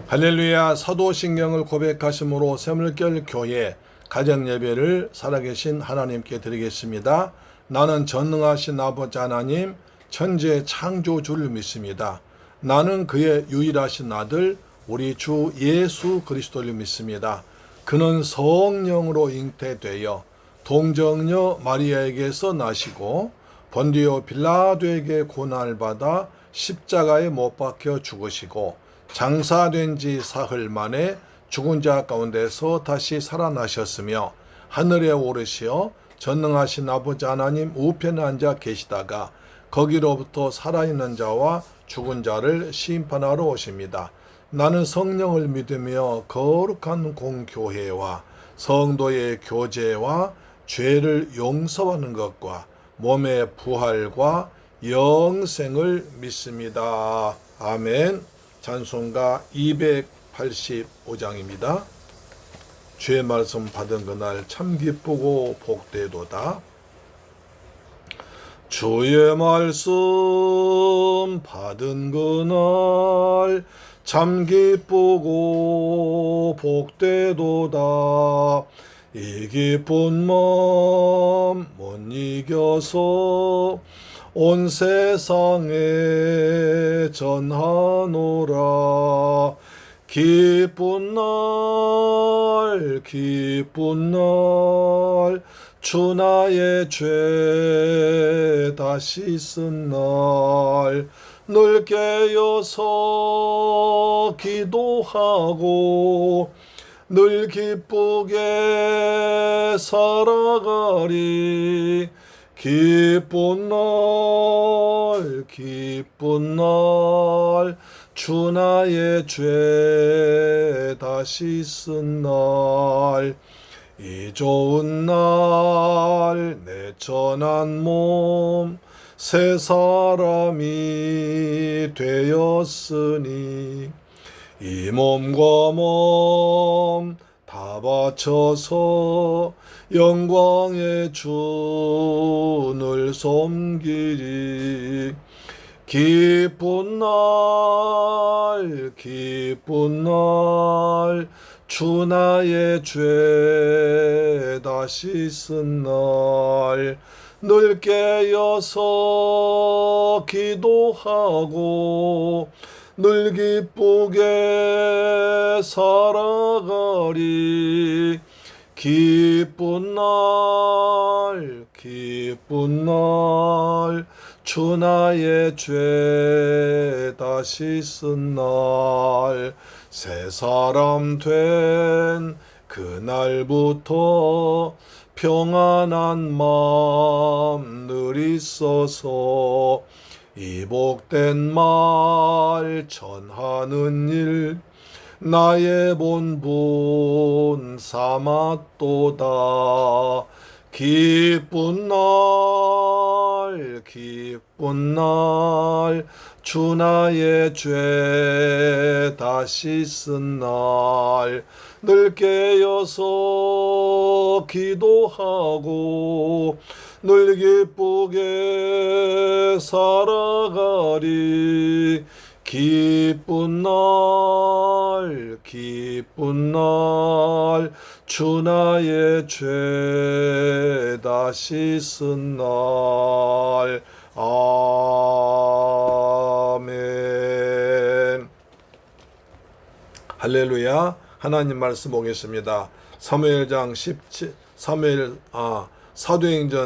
할렐루야. 사도신경을 고백하심으로 새물결 교회 가정예배를 살아계신 하나님께 드리겠습니다. 나는 전능하신 아버지 하나님 천지의 창조주를 믿습니다. 나는 그의 유일하신 아들 우리 주 예수 그리스도를 믿습니다. 그는 성령으로 잉태되어 동정녀 마리아에게서 나시고 본디오 빌라도에게 고난을 받아 십자가에 못 박혀 죽으시고 장사된 지 사흘 만에 죽은 자 가운데서 다시 살아나셨으며 하늘에 오르시어 전능하신 아버지 하나님 우편에 앉아 계시다가 거기로부터 살아있는 자와 죽은 자를 심판하러 오십니다. 나는 성령을 믿으며 거룩한 공교회와 성도의 교제와 죄를 용서하는 것과 몸의 부활과 영생을 믿습니다. 아멘. 찬송가 285장입니다. 주의 말씀 받은 그날 참 기쁘고 복되도다. 주의 말씀 받은 그날 참 기쁘고 복되도다. 이 기쁜 마음 못 이겨서 온 세상에 전하노라. 기쁜 날 기쁜 날 주 나의 죄 다시 쓴 날 늘 깨어서 기도하고 늘 기쁘게 살아가리. 기쁜 날 기쁜 날 주 나의 죄 다시 쓴 날 이 좋은 날 내 천한 몸 새 사람이 되었으니 이 몸과 몸 다 바쳐서 영광의 주를 섬기리. 기쁜 날 기쁜 날 주 나의 죄 다시 쓴 날 늘 깨어서 기도하고 늘 기쁘게 살아가리. 기쁜 날 기쁜 날 주 나의 죄 다시 쓴 날 새 사람 된 그날부터 평안한 마음 늘 있어서 이 복된 말 전하는 일 나의 본분 삼았도다. 기쁜 날 기쁜 날 주 나의 죄 다시 쓴 날 늘 깨어서 기도하고 늘 기쁘게 살아가리. 기쁜 날 기쁜 날 주 나의 죄 다시 쓴 날. 아멘. 할렐루야. 하나님 말씀 보겠습니다. 사도행전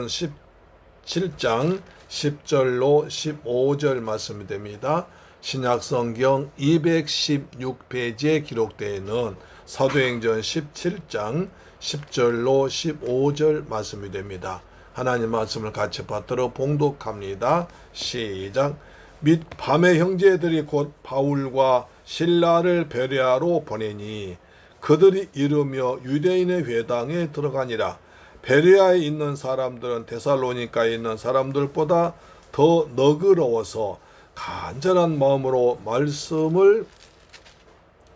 17장 10절로 15절 말씀이 됩니다. 신약성경 216페이지에 기록되어 있는 사도행전 17장 10절로 15절 말씀이 됩니다. 하나님 말씀을 같이 받들어 봉독합니다. 시작. 및 밤에 형제들이 곧 바울과 실라를 베레아로 보내니 그들이 이르며 유대인의 회당에 들어가니라. 베레아에 있는 사람들은 데살로니가에 있는 사람들보다 더 너그러워서 간절한 마음으로 말씀을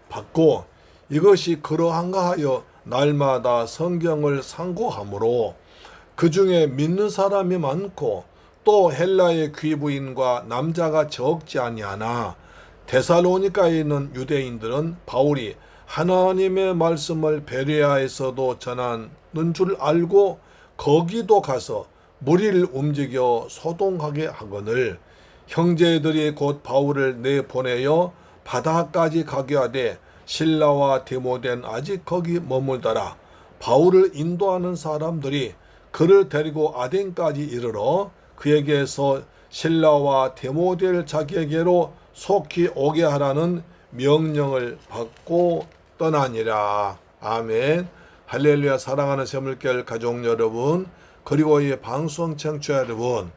받고 이것이 그러한가 하여 날마다 성경을 상고하므로 그 중에 믿는 사람이 많고 또 헬라의 귀부인과 남자가 적지 아니하나 데살로니가에 있는 유대인들은 바울이 하나님의 말씀을 베레아에서도 전하는 줄 알고 거기도 가서 무리를 움직여 소동하게 하거늘 형제들이 곧 바울을 내보내어 바다까지 가게 하되 실라와 디모데는 아직 거기 머물더라. 바울을 인도하는 사람들이 그를 데리고 아덴까지 이르러 그에게서 실라와 디모데를 자기에게로 속히 오게 하라는 명령을 받고 떠나니라. 아멘. 할렐루야. 사랑하는 새물결 가족 여러분, 그리고 이 방송 청취자 여러분,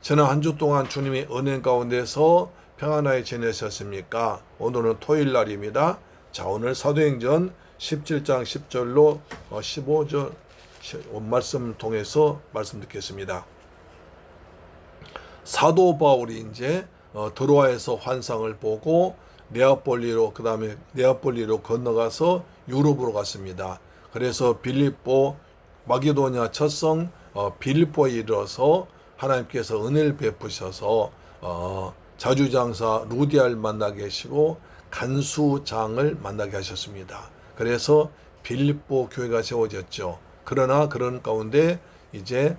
지난 한 주 동안 주님의 은혜 가운데서 평안하게 지내셨습니까? 오늘은 토요일 날입니다. 자, 오늘 사도행전 17장 10절로 15절 말씀을 통해서 말씀 듣겠습니다. 사도 바울이 이제 드로아에서 환상을 보고 네아폴리로, 그 다음에 네아폴리로 건너가서 유럽으로 갔습니다. 그래서 빌립보, 마게도냐 첫성 빌립보에 이르러서 하나님께서 은혜를 베푸셔서 자주장사 루디아를 만나게 하시고 간수장을 만나게 하셨습니다. 그래서 빌립보 교회가 세워졌죠. 그러나 그런 가운데 이제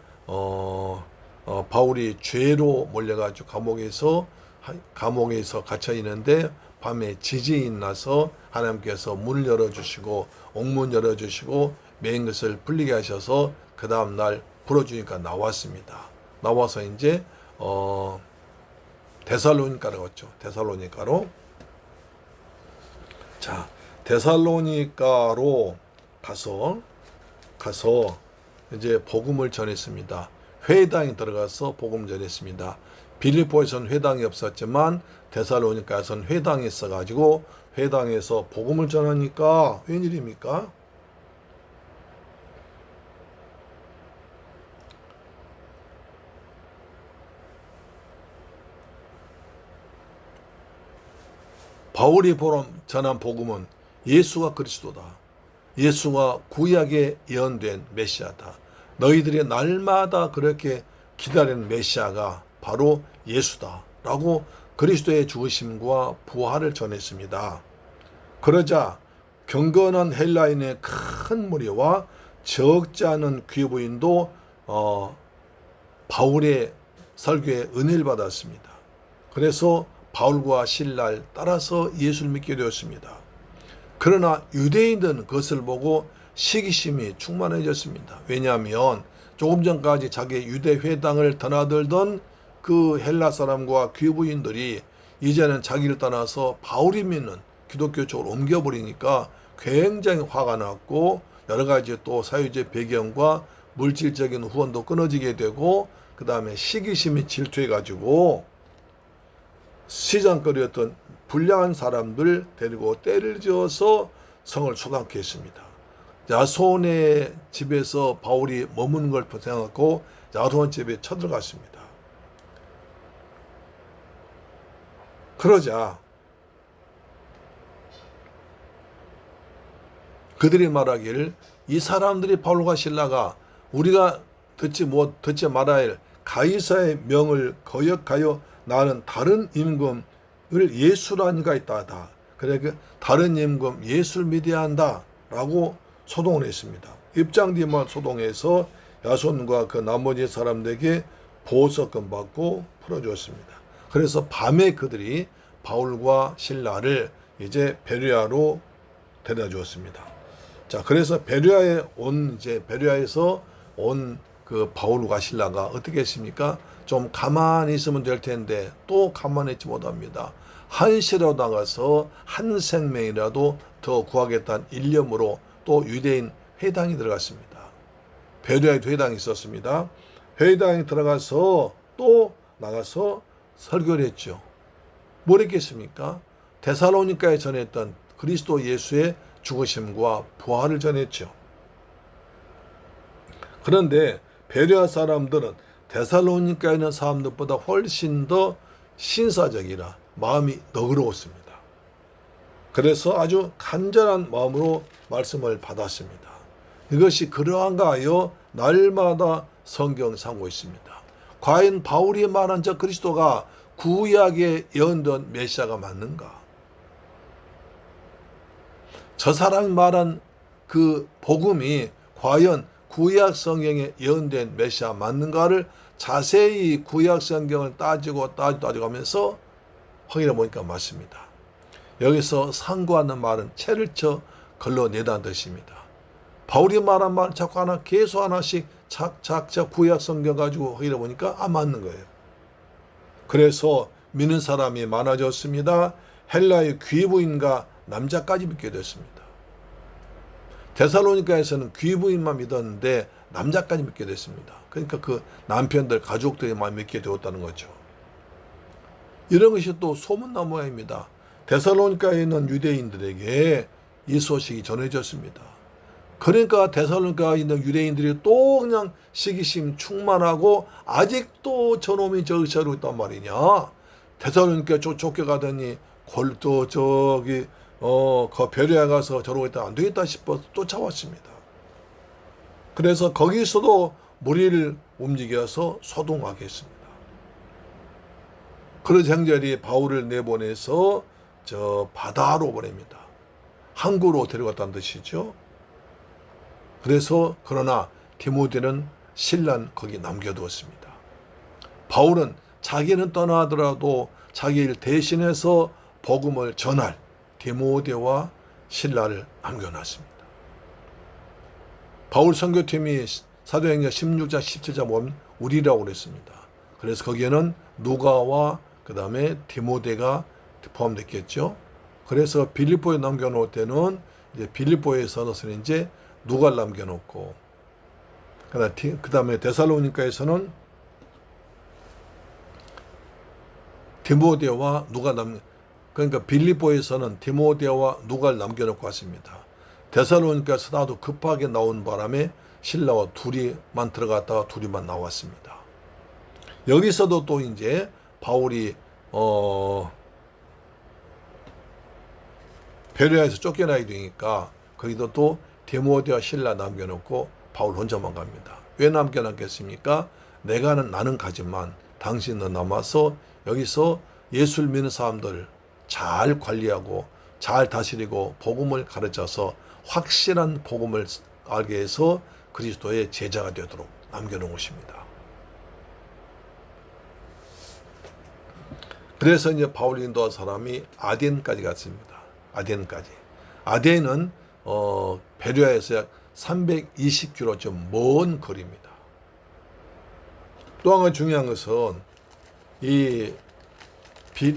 바울이 죄로 몰려가지고 감옥에서 갇혀 있는데 밤에 지진이 나서 하나님께서 문을 열어주시고 옥문 열어주시고 매인 것을 풀리게 하셔서 그 다음 날 풀어주니까 나왔습니다. 나와서 이제 데살로니가로 갔죠. 데살로니가로. 자, 데살로니가로 가서 이제 복음을 전했습니다. 회당에 들어가서 복음을 전했습니다. 빌립보에서는 회당이 없었지만 데살로니가에서는 회당이 있어가지고 회당에서 복음을 전하니까 웬일입니까? 바울이 전한 복음은 예수가 그리스도다. 예수가 구약에 예언된 메시아다. 너희들이 날마다 그렇게 기다리는 메시아가 바로 예수다. 라고 그리스도의 죽으심과 부활을 전했습니다. 그러자 경건한 헬라인의 큰 무리와 적지 않은 귀부인도 바울의 설교에 은혜를 받았습니다. 그래서 바울과 신라를 따라서 예수를 믿게 되었습니다. 그러나 유대인들은 그것을 보고 시기심이 충만해졌습니다. 왜냐하면 조금 전까지 자기 유대 회당을 드나들던 그 헬라 사람과 귀부인들이 이제는 자기를 떠나서 바울이 믿는 기독교 쪽으로 옮겨버리니까 굉장히 화가 났고 여러 가지 또 사회적 배경과 물질적인 후원도 끊어지게 되고 그 다음에 시기심이 질투해가지고 시장거리였던 불량한 사람들 데리고 때를 지어서 성을 소단케 했습니다. 야손의 집에서 바울이 머무는 걸 생각하고 야손 집에 쳐들어갔습니다. 그러자 그들이 말하기를 이 사람들이 바울과 실라가 우리가 듣지 말아야 할 가이사의 명을 거역하여 나는 다른 임금을 예수라니가 있다다. 그래 다른 임금 예수를 믿어야 한다 라고 소동을 했습니다. 입장뒤만 소동해서 야손과 그 나머지 사람들에게 보석금 받고 풀어주었습니다. 그래서 밤에 그들이 바울과 실라를 이제 베레아로 데려다 주었습니다. 자, 그래서 베레아에서 온 그 바울과 실라가 어떻게 했습니까? 좀 가만히 있으면 될 텐데 또 가만히 있지 못합니다. 한시로 나가서 한 생명이라도 더 구하겠다는 일념으로 또 유대인 회당이 들어갔습니다. 베레아에도 회당이 있었습니다. 회당에 들어가서 또 나가서 설교를 했죠. 뭘 했겠습니까? 데살로니가에 전했던 그리스도 예수의 죽으심과 부활을 전했죠. 그런데 베레아 사람들은 데살로니가에 있는 사람들보다 훨씬 더 신사적이라 마음이 너그러웠습니다. 그래서 아주 간절한 마음으로 말씀을 받았습니다. 이것이 그러한가 하여 날마다 성경 상고 있습니다. 과연 바울이 말한 저 그리스도가 구약에 예언된 메시아가 맞는가? 저 사람이 말한 그 복음이 과연 구약 성경에 예언된 메시아 맞는가를 자세히 구약 성경을 따져가면서 확인해 보니까 맞습니다. 여기서 상고하는 말은 채를 쳐 걸러내다는 뜻입니다. 바울이 말한 말 자꾸 하나 계속 하나씩 착착 구약 성경 가지고 확인해 보니까 맞는 거예요. 그래서 믿는 사람이 많아졌습니다. 헬라의 귀부인과 남자까지 믿게 됐습니다. 데살로니가에서는 귀부인만 믿었는데 남자까지 믿게 됐습니다. 그러니까 그 남편들, 가족들만 믿게 되었다는 거죠. 이런 것이 또 소문나무입니다. 데살로니가에 있는 유대인들에게 이 소식이 전해졌습니다. 그러니까 데살로니가에 있는 유대인들이 또 그냥 시기심 충만하고 아직도 저놈이 저기로 있단 말이냐. 데살로니가 쫓겨가더니 그 베레아 가서 저러고 있다 안 되겠다 싶어서 쫓아왔습니다. 그래서 거기서도 무리를 움직여서 소동하게 했습니다. 그런 형제들이 바울을 내보내서 저 바다로 보냅니다. 항구로 데려갔다는 뜻이죠. 그래서 그러나 디모데는 신란 거기 남겨두었습니다. 바울은 자기는 떠나더라도 자기를 대신해서 복음을 전할 디모데와 신라를 남겨놨습니다. 바울 선교팀이 사도행전 16장 17장 보면 우리라고 그랬습니다. 그래서 거기에는 누가와 그 다음에 디모데가 포함됐겠죠. 그래서 빌립보에 남겨놓을 때는 이제 빌립보에서는 이제 누가를 남겨놓고 그 다음에 데살로니가에서는 디모데와 그러니까 빌립보에서는 디모데와 누가를 남겨놓고 왔습니다. 데살로니가에서 나도 급하게 나온 바람에 신라와 둘이만 들어갔다가 둘이만 나왔습니다. 여기서도 또 이제 바울이 베레아에서 쫓겨나야 되니까 거기도 또 디모데와 신라 남겨놓고 바울 혼자만 갑니다. 왜 남겨놨겠습니까? 나는 가지만 당신은 남아서 여기서 예수를 믿는 사람들 잘 관리하고 잘 다스리고 복음을 가르쳐서 확실한 복음을 알게 해서 그리스도의 제자가 되도록 남겨놓은 것입니다. 그래서 이제 바울 인도한 사람이 아덴까지 갔습니다. 아덴은 베레아에서 약 320km 좀 먼 거리입니다. 또 한 가지 중요한 것은 이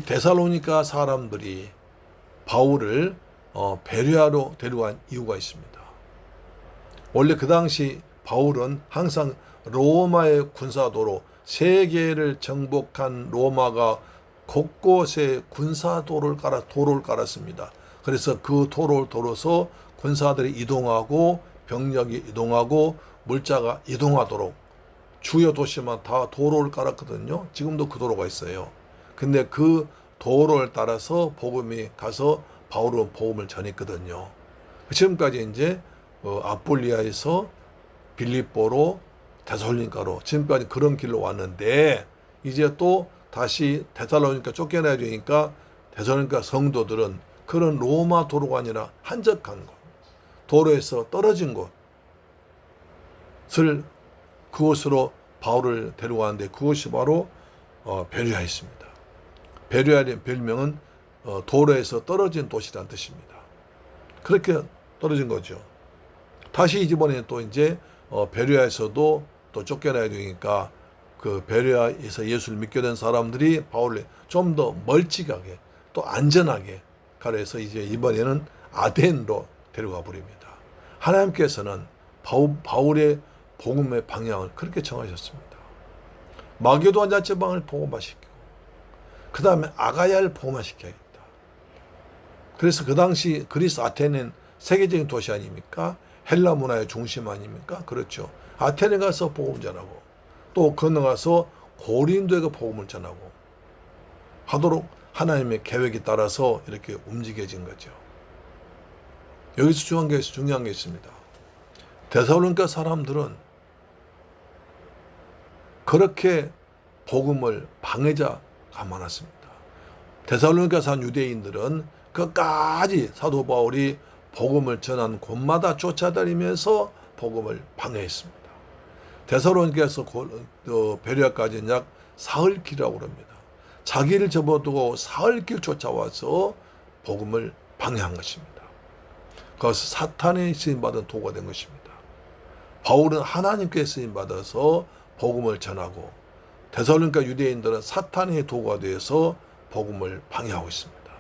데살로니가 사람들이 바울을 베레아로 데려간 이유가 있습니다. 원래 그 당시 바울은 항상 로마의 군사도로 세계를 정복한 로마가 곳곳에 군사도를 깔았습니다. 그래서 그 도로를 돌아서 군사들이 이동하고 병력이 이동하고 물자가 이동하도록 주요 도시만 다 도로를 깔았거든요. 지금도 그 도로가 있어요. 근데 그 도로를 따라서 복음이 가서 바울은 복음을 전했거든요. 지금까지 이제 아폴리아에서 빌립보로 데살로니가로 지금까지 그런 길로 왔는데 이제 또 다시 데살로니가 쫓겨나야 되니까 데살로니가 성도들은 그런 로마 도로가 아니라 한적한 곳, 도로에서 떨어진 곳을 그곳으로 바울을 데려가는데 그것이 바로 베레아였습니다. 베레아의 별명은 도로에서 떨어진 도시라는 뜻입니다. 그렇게 떨어진 거죠. 다시 이번에 또 이제 베레아에서도 또 쫓겨나야 되니까 그 베레아에서 예수를 믿게 된 사람들이 바울을 좀 더 멀찍하게 또 안전하게 가려서 이제 이번에는 아덴으로 데려가 버립니다. 하나님께서는 바울의 복음의 방향을 그렇게 정하셨습니다. 마게도냐 자체방을 복음화시키고 그 다음에 아가야를 복음화시켜야겠다. 그래서 그 당시 그리스 아테네는 세계적인 도시 아닙니까? 헬라 문화의 중심 아닙니까? 그렇죠. 아테네 가서 복음 전하고 또 건너가서 고린도에 복음을 전하고 하도록 하나님의 계획에 따라서 이렇게 움직여진 거죠. 여기서 중요한 게 있습니다. 데살로니가 사람들은 그렇게 복음을 방해자가 많았습니다. 데살로니가 산 유대인들은 끝까지 사도 바울이 복음을 전한 곳마다 쫓아다니면서 복음을 방해했습니다. 데살로니가에서 베레아까지는 약 사흘길이라고 합니다. 자기를 접어두고 사흘길 쫓아와서 복음을 방해한 것입니다. 그것은 사탄의 쓰임받은 도구가 된 것입니다. 바울은 하나님께 쓰임받아서 복음을 전하고 데살로니가 유대인들은 사탄의 도구가 되어서 복음을 방해하고 있습니다.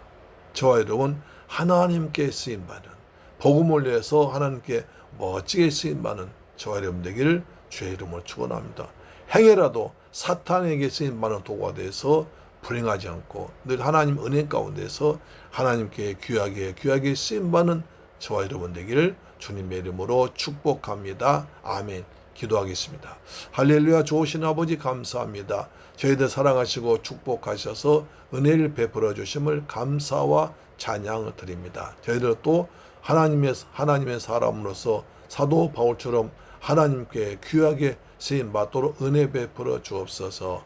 저와 여러분, 하나님께 쓰임받은 복음을 위해서 하나님께 멋지게 쓰임받는 저와 여러분 되기를 주의 이름으로 축원합니다. 행여라도 사탄에게 쓰임받는 도구가 되어서 불행하지 않고 늘 하나님 은혜 가운데서 하나님께 귀하게 쓰임받는 저와 여러분 되기를 주님의 이름으로 축복합니다. 아멘. 기도하겠습니다. 할렐루야. 좋으신 아버지 감사합니다. 저희들 사랑하시고 축복하셔서 은혜를 베풀어 주심을 감사와 찬양을 드립니다. 저희들 또 하나님의 사람으로서 사도 바울처럼 하나님께 귀하게 쓰임 받도록 은혜 베풀어 주옵소서.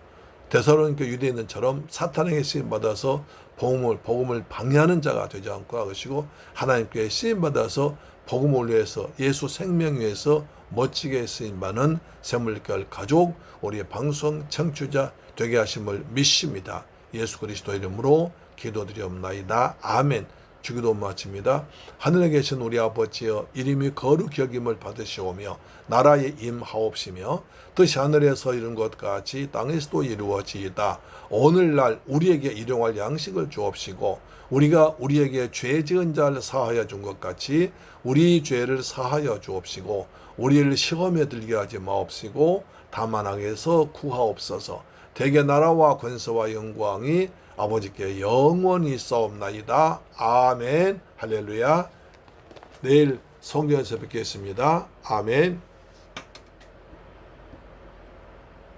데살로니가 유대인들처럼 사탄에게 쓰임 받아서 복음을 방해하는 자가 되지 않고 하시고 하나님께 쓰임 받아서 복음을 위해서 예수 생명 위해서 멋지게 쓰임받는 새물결 가족, 우리의 방송 청취자 되게 하심을 믿습니다. 예수 그리스도 이름으로 기도드리옵나이다. 아멘. 주기도 마칩니다. 하늘에 계신 우리 아버지여, 이름이 거룩히 여김을 받으시오며 나라에 임하옵시며 뜻이 하늘에서 이룬 것 같이 땅에서도 이루어지이다. 오늘날 우리에게 일용할 양식을 주옵시고 우리가 우리에게 죄 지은 자를 사하여 준 것 같이 우리 죄를 사하여 주옵시고 우리를 시험에 들게 하지 마옵시고 다만 악에서 구하옵소서. 대개 나라와 권세와 영광이 아버지께 영원히 있사옵나이다. 아멘. 할렐루야. 내일 성경에서 뵙겠습니다. 아멘.